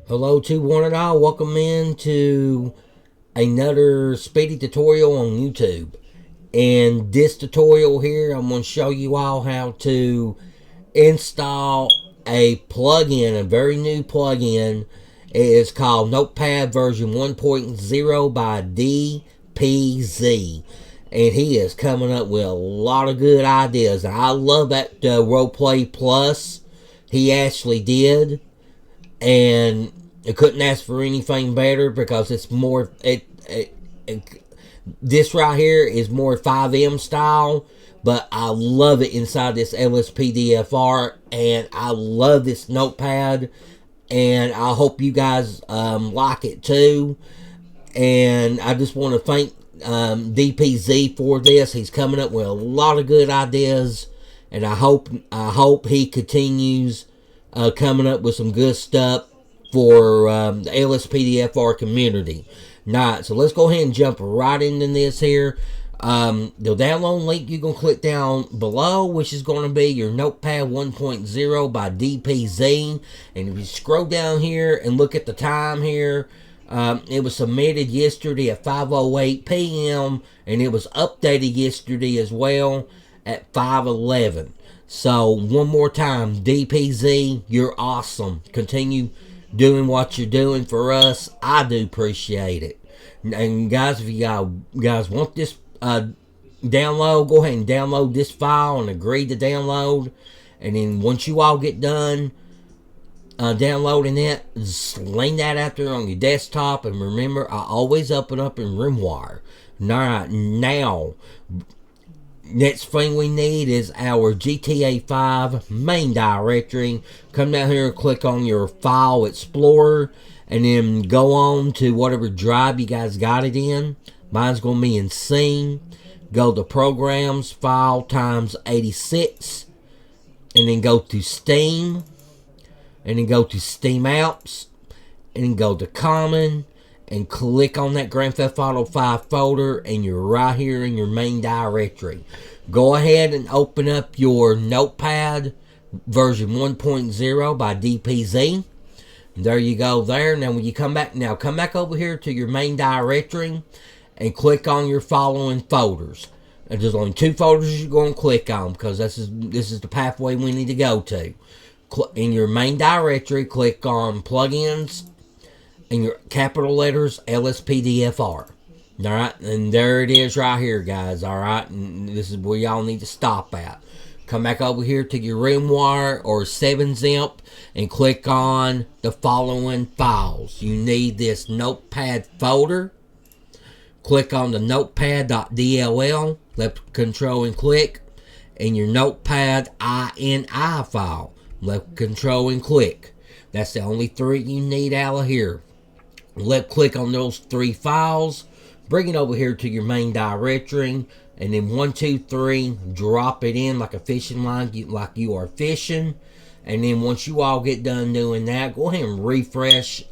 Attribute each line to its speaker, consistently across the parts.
Speaker 1: Hello to one and all. Welcome into another speedy tutorial on YouTube. In this tutorial here, I'm going to show you all how to install a plugin, a very new plugin. It is called Notepad version 1.0 by DPZ. And he is coming up with a lot of good ideas. And I love that Roleplay Plus he actually did. And I couldn't ask for anything better because it's more this right here is more 5M style, but I love it inside this LCPDFR, and I love this notepad, and I hope you guys like it too. And I just want to thank DPZ for this. He's coming up with a lot of good ideas, and I hope he continues coming up with some good stuff for the LCPDFR community. Alright, so let's go ahead and jump right into this here. The download link you're going to click down below, which is going to be your Notepad 1.0 by DPZ. And if you scroll down here and look at the time here, it was submitted yesterday at 5:08 p.m. and it was updated yesterday as well at 5:11. So one more time, DPZ, you're awesome. Continue doing what you're doing for us. I do appreciate it. And guys, if you guys want this download, go ahead and download this file and agree to download. And then once you all get done downloading it, sling that out there on your desktop. And remember, I always open up in RimWire. Alright, now next thing we need is our GTA 5 main directory. Come down here and click on your file explorer and then go on to whatever drive you guys got it in. Mine's going to be in C. Go to programs, file times 86, and then go to Steam, and then go to Steam apps, and then go to common, and click on that Grand Theft Auto 5 folder, and you're right here in your main directory. Go ahead and open up your Notepad version 1.0 by DPZ. There you go there. Now when you come back over here to your main directory and click on your following folders. And there's only two folders you're going to click on because this is the pathway we need to go to. In your main directory, click on plugins and your capital letters LCPDFR. Alright, and there it is right here, guys. Alright, and this is where y'all need to stop at. Come back over here to your RimWire or 7-Zip and click on the following files. You need this notepad folder. Click on the notepad.dll, left control and click, and your notepad ini file, left control and click. That's the only three you need out of here. Left click on those three files, bring it over here to your main directory, and then 1, 2, 3, drop it in like a fishing line, like you are fishing. And then once you all get done doing that, go ahead and refresh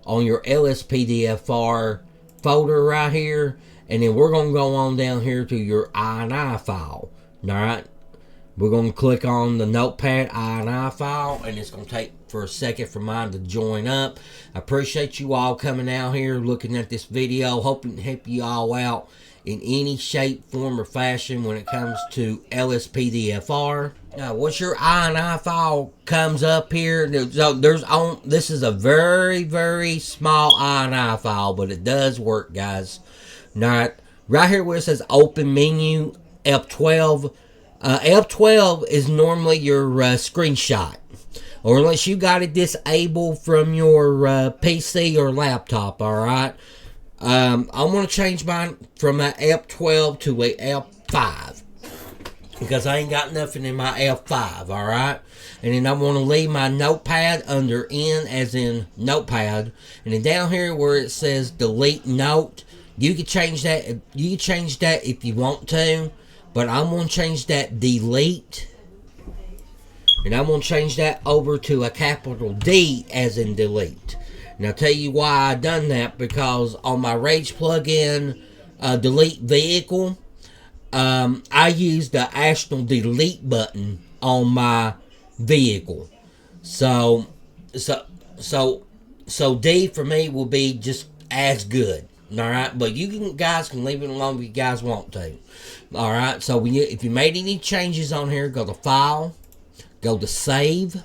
Speaker 1: on your LCPDFR folder right here. And then we're going to go on down here to your ini file. Alright, we're going to click on the Notepad ini file, and it's going to take for a second for mine to join up. I appreciate you all coming out here looking at this video, hoping to help you all out in any shape, form, or fashion when it comes to LCPDFR. Now, once your ini file comes up here, this is a very, very small ini file, but it does work, guys. Now, right here where it says Open Menu, F12. F12 is normally your screenshot, or unless you got it disabled from your PC or laptop. Alright, I'm going to change mine from an F12 to a F5 because I ain't got nothing in my F5. Alright, and then I want to leave my notepad under N as in notepad, and then down here where it says delete note, you can change that. You can change that if you want to, but I'm going to change that delete, and I'm going to change that over to a capital D as in delete. And I'll tell you why I done that, because on my Rage plugin, delete vehicle, I use the actual delete button on my vehicle. So So D for me will be just as good. All right, but guys can leave it alone if you guys want to. All right, so if you made any changes on here, go to File, go to Save,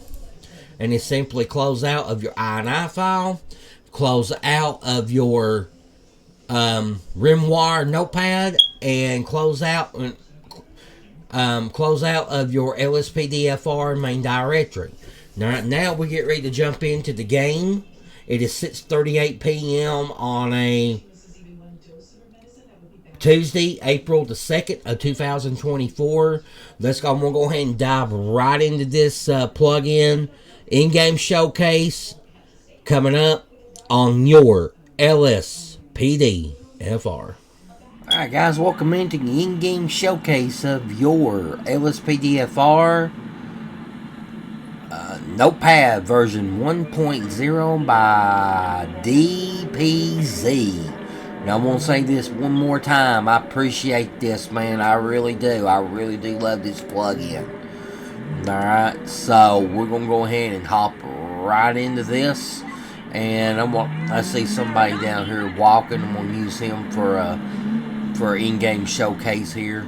Speaker 1: and then simply close out of your INI file, close out of your Rimwire Notepad, and close out of your LCPDFR main directory. Now we get ready to jump into the game. It is 6:38 p.m. on a Tuesday, April the 2nd of 2024. Let's go. I'm going to go ahead and dive right into this plug-in. Ingame ShowCase coming up on your LCPDFR. Alright guys, welcome into the in-game showcase of your LCPDFR Notepad version 1.0 by DPZ. Now I'm going to say this one more time. I appreciate this, man. I really do. I really do love this plugin. Alright, so we're going to go ahead and hop right into this. And I see somebody down here walking. I'm going to use him for in-game showcase here.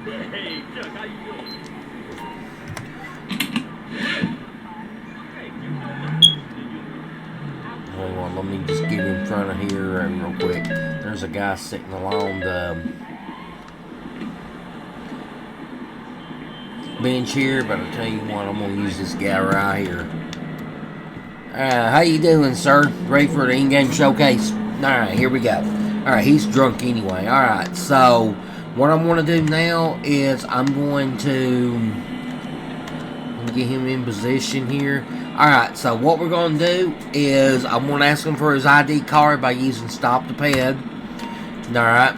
Speaker 2: Hey, Chuck, how you doing?
Speaker 1: Hold on, let me just get in front of here real quick. There's a guy sitting along the bench here, but I'll tell you what, I'm going to use this guy right here. How you doing, sir? Ready for the in-game showcase? Alright, here we go. Alright, he's drunk anyway. Alright, so what I'm going to do now is I'm going to get him in position here. Alright, so what we're going to do is I'm going to ask him for his ID card by using Stop the Pad. Alright,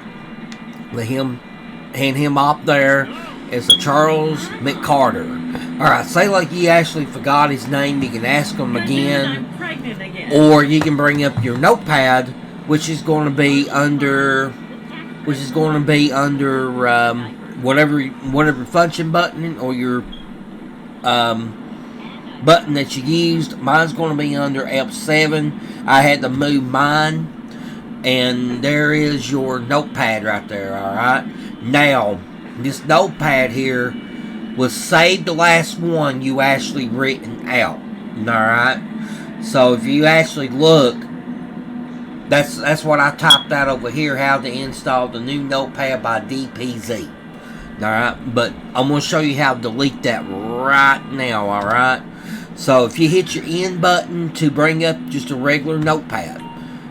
Speaker 1: hand him up there. It's a Charles McCarter. Alright, say like you actually forgot his name, you can ask him again. Or you can bring up your Notepad, which is going to be under whatever function button or your button that you used. Mine's going to be under F7. I had to move mine, and there is your Notepad right there. Alright, now this Notepad here was saved the last one you actually written out. Alright, so if you actually look, that's what I typed out over here, how to install the new Notepad by DPZ. Alright, but I'm going to show you how to delete that right now. Alright, so if you hit your N button to bring up just a regular Notepad,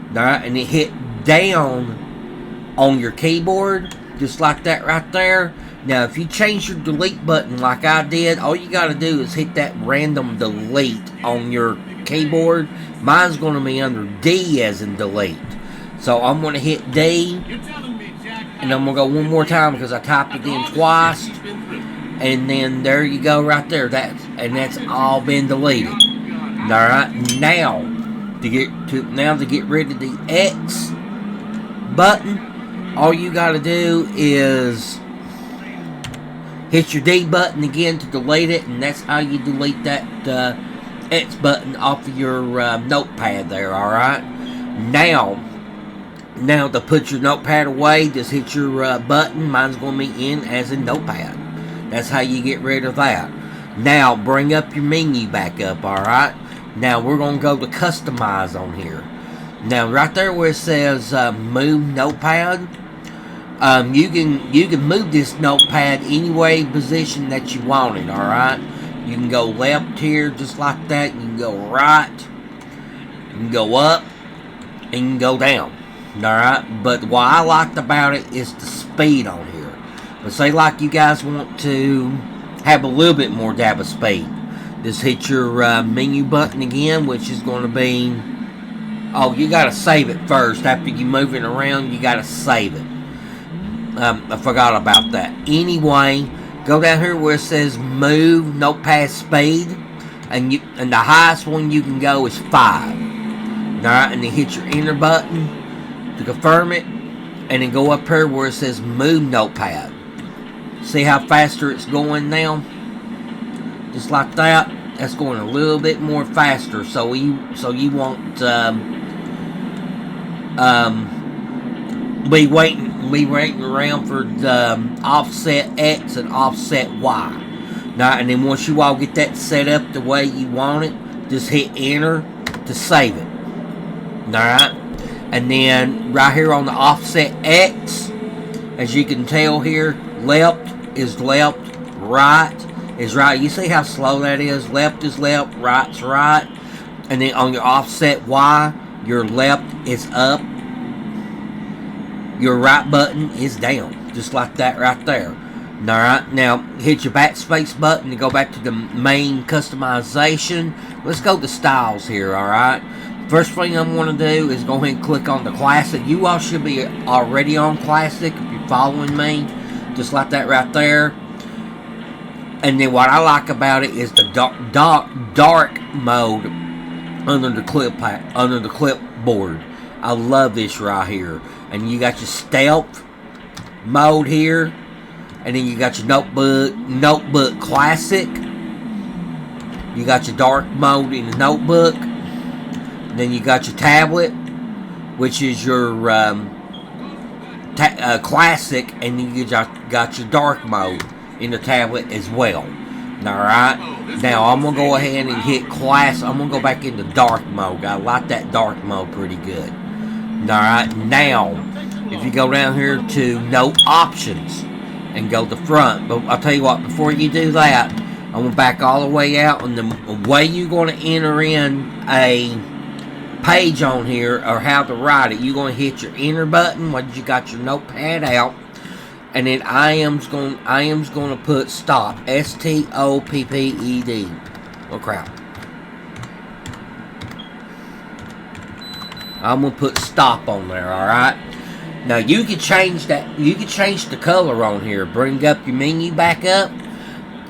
Speaker 1: alright, and you hit down on your keyboard, just like that right there. Now, if you change your delete button like I did, all you got to do is hit that random delete on your keyboard. Mine's going to be under D as in delete. So I'm going to hit D, and I'm going to go one more time because I typed it in twice. And then there you go right there. That's all been deleted. Alright, now to get rid of the X button, all you got to do is hit your D button again to delete it, and that's how you delete that X button off of your Notepad there. Alright, now to put your Notepad away, just hit your button. Mine's going to be in as a Notepad. That's how you get rid of that. Now bring up your menu back up. Alright, now we're going to go to customize on here. Now right there where it says move Notepad, you can move this Notepad any way position that you want it. Alright, you can go left here just like that, you can go right, you can go up, and you can go down. Alright, but what I liked about it is the speed on here. But say like you guys want to have a little bit more dab of speed, just hit your menu button again, which is going to be, oh, you got to save it first. After you move it around, you got to save it. I forgot about that. Anyway, go down here where it says move Notepad speed, and the highest one you can go is 5. Alright, and then hit your enter button to confirm it, and then go up here where it says move Notepad. See how faster it's going now? Just like that. That's going a little bit more faster. So you won't be waiting around for the offset X and offset Y. Now, and then once you all get that set up the way you want it, just hit enter to save it. Alright? And then right here on the offset X, as you can tell here, left is left, right is right. You see how slow that is? Left is left, right's right. And then on your offset Y, your left is up, your right button is down. Just like that right there. Alright, now hit your backspace button to go back to the main customization. Let's go to styles here, alright? First thing I'm going to do is go ahead and click on the classic. You all should be already on classic if you're following me. Just like that right there. And then what I like about it is the dark mode under the clipboard. I love this right here. And you got your stealth mode here. And then you got your notebook classic. You got your dark mode in the notebook. And then you got your tablet, which is your classic. And then you got your dark mode in the tablet as well. Alright. Now I'm going to go ahead and hit class. I'm going to go back into dark mode. I like that dark mode pretty good. Alright. Now, if you go down here to no options and go to front. But I'll tell you what, before you do that, I'm going to back all the way out. And the way you're going to enter in a page on here, or how to write it, you're going to hit your enter button once you got your notepad out. And then I am's going to put stop. S-T-O-P-P-E-D. Oh crap. I'm going to put stop on there, alright? Now you can change that. You can change the color on here. Bring up your menu back up,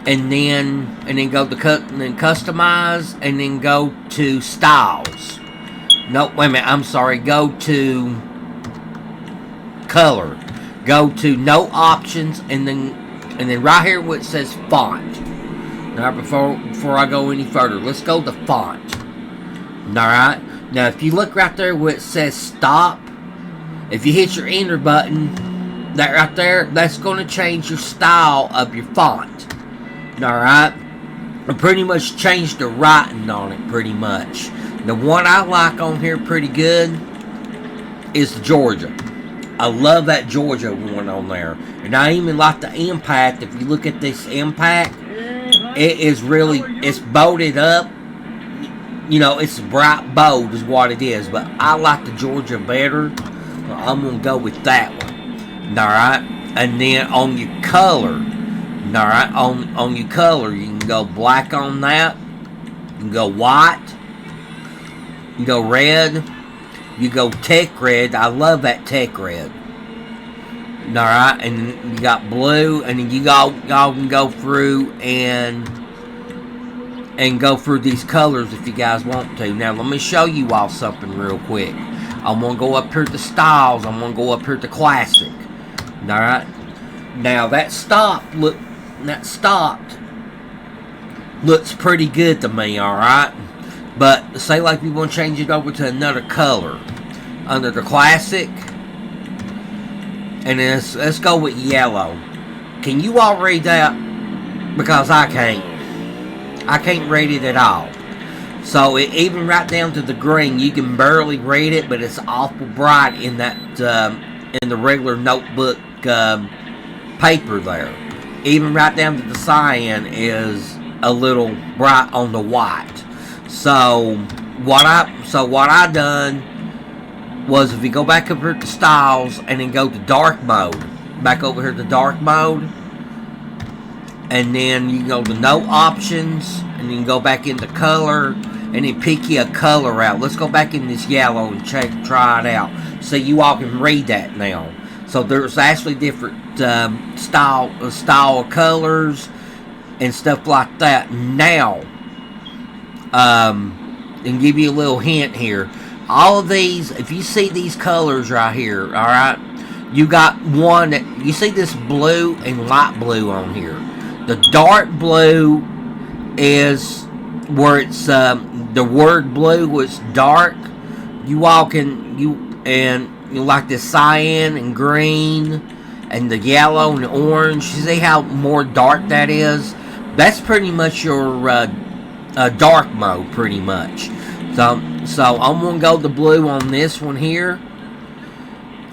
Speaker 1: and then go to customize, and then go to styles. No, wait a minute. I'm sorry. Go to color. Go to no options, and then right here where it says font. Now before I go any further, let's go to font. All right. Now if you look right there where it says stop. If you hit your enter button, that right there, that's going to change your style of your font. Alright? I pretty much changed the writing on it pretty much. The one I like on here pretty good is the Georgia. I love that Georgia one on there. And I even like the impact. If you look at this impact, it is really, it's bolded up. You know, it's bright bold is what it is. But I like the Georgia better. I'm going to go with that one. Alright. And then on your color. Alright. On your color, you can go black on that. You can go white. You can go red. You go tech red. I love that tech red. Alright. And you got blue. And then you all can go through and go through these colors if you guys want to. Now, let me show you all something real quick. I'm going to go up here to styles. I'm going to go up here to classic. Alright. Now that stopped looks pretty good to me, alright? But say like we want to change it over to another color. Under the classic. And then let's go with yellow. Can you all read that? Because I can't. I can't read it at all. So even right down to the green, you can barely read it, but it's awful bright in that in the regular notebook paper there. Even right down to the cyan is a little bright on the white. So what I done was, if you go back up here to styles and then go to dark mode, back over here to dark mode, and then you can go to no options, and you can go back into color. And then pick you a color out. Let's go back in this yellow and try it out. So you all can read that now. So there's actually different style of colors and stuff like that. Now, and give you a little hint here. All of these, if you see these colors right here, all right, you got one that you see this blue and light blue on here. The dark blue is where it's the word blue was dark, you all can like the cyan and green and the yellow and the orange. You see how more dark that is? That's pretty much your dark mode, pretty much. So I'm gonna go the blue on this one here,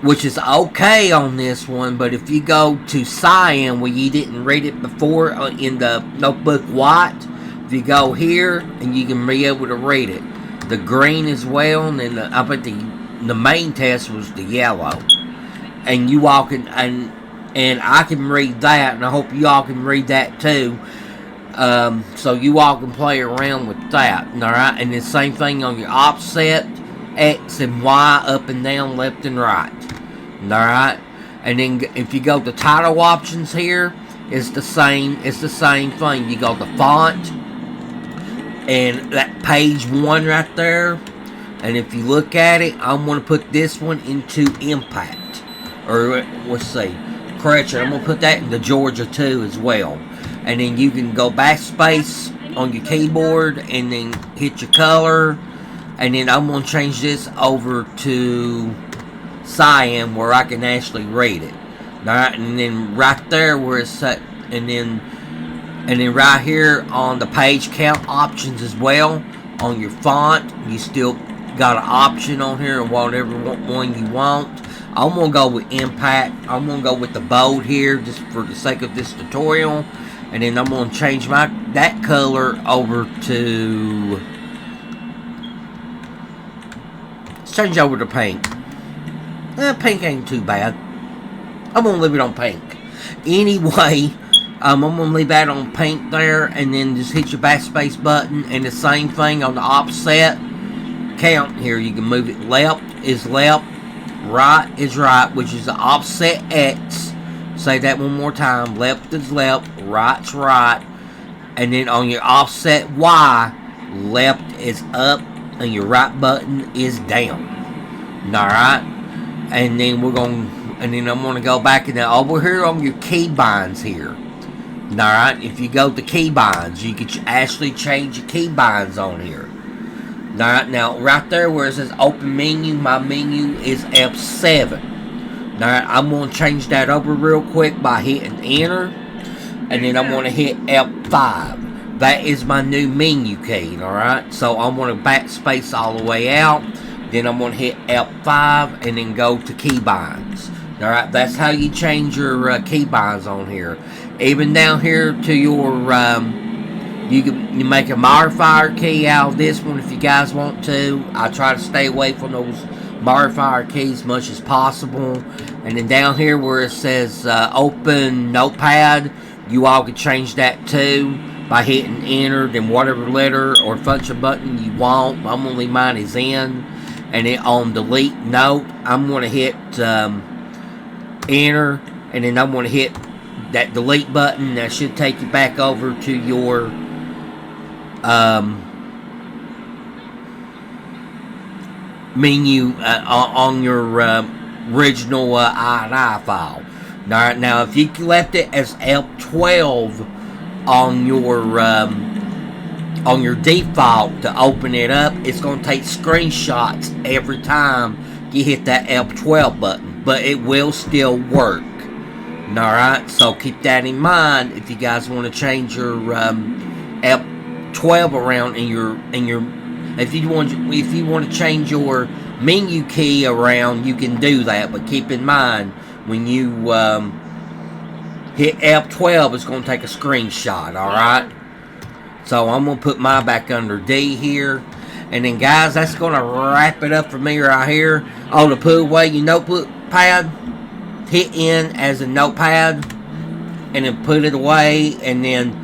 Speaker 1: which is okay on this one. But if you go to cyan, where you didn't read it before in the notebook white, if you go here and you can be able to read it. The green as well, and then I bet the main test was the yellow, and you all can and I can read that, and I hope you all can read that too. So you all can play around with that, alright? And the same thing on your offset, X and Y, up and down, left and right, alright? And then if you go to title options here, it's the same thing. You go to font, and that page 1 right there, and if you look at it, I'm going to put this one into impact, or let's see, correction, I'm going to put that into Georgia 2 as well. And then you can go backspace on your keyboard and then hit your color. And then I'm going to change this over to cyan, where I can actually read it. Alright, and then right there where it's set, and then right here on the page count options as well, on your font, you still got an option on here of whatever one you want. I'm going to go with impact. I'm going to go with the bold here just for the sake of this tutorial. And then I'm going to change that color over to... Let's change over to pink. Pink ain't too bad. I'm going to leave it on pink. Anyway, I'm going to leave that on pink there. And then just hit your backspace button. And the same thing on the offset count here. You can move it left is left. Right is right. Which is the offset X. Say that one more time. Left is left, right's right. And then on your offset Y, left is up and your right button is down. Alright? And then I'm gonna go back and over here on your keybinds here. Alright? If you go to keybinds, you can actually change your keybinds on here. Alright, now right there where it says open menu, my menu is F7. Alright, I'm going to change that over real quick by hitting enter. And then I'm going to hit F5. That is my new menu key, alright? So I'm going to backspace all the way out. Then I'm going to hit F5 and then go to keybinds. Alright, that's how you change your keybinds on here. Even down here to your, you make a modifier key out of this one if you guys want to. I try to stay away from those modifier keys as much as possible. And then down here where it says open Notepad, you all can change that too by hitting enter, then whatever letter or function button you want. I'm going to leave mine as in. And then on delete note, I'm going to hit enter, and then I'm going to hit that delete button. That should take you back over to your menu on your original INI file. Now, if you left it as F12 on your default to open it up, it's going to take screenshots every time you hit that F12 button, but it will still work. Alright, so keep that in mind if you guys want to change your F12 around in your if you want to change your menu key around, you can do that, but keep in mind when you hit F12, it's going to take a screenshot. Alright, so I'm going to put mine back under D here. And then guys, that's going to wrap it up for me right here. Oh, to put away your notepad, hit in as a notepad and then put it away. And then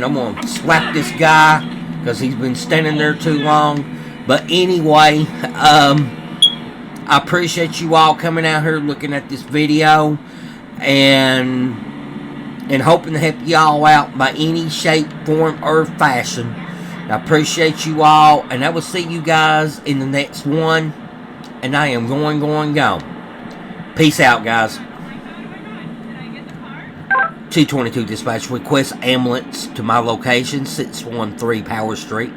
Speaker 1: I'm going to slap this guy because he's been standing there too long. But anyway, I appreciate you all coming out here looking at this video and hoping to help y'all out by any shape, form, or fashion. I appreciate you all, and I will see you guys in the next one. And I am going. Peace out, guys. 222 dispatch, request ambulance to my location, 613 Power Street.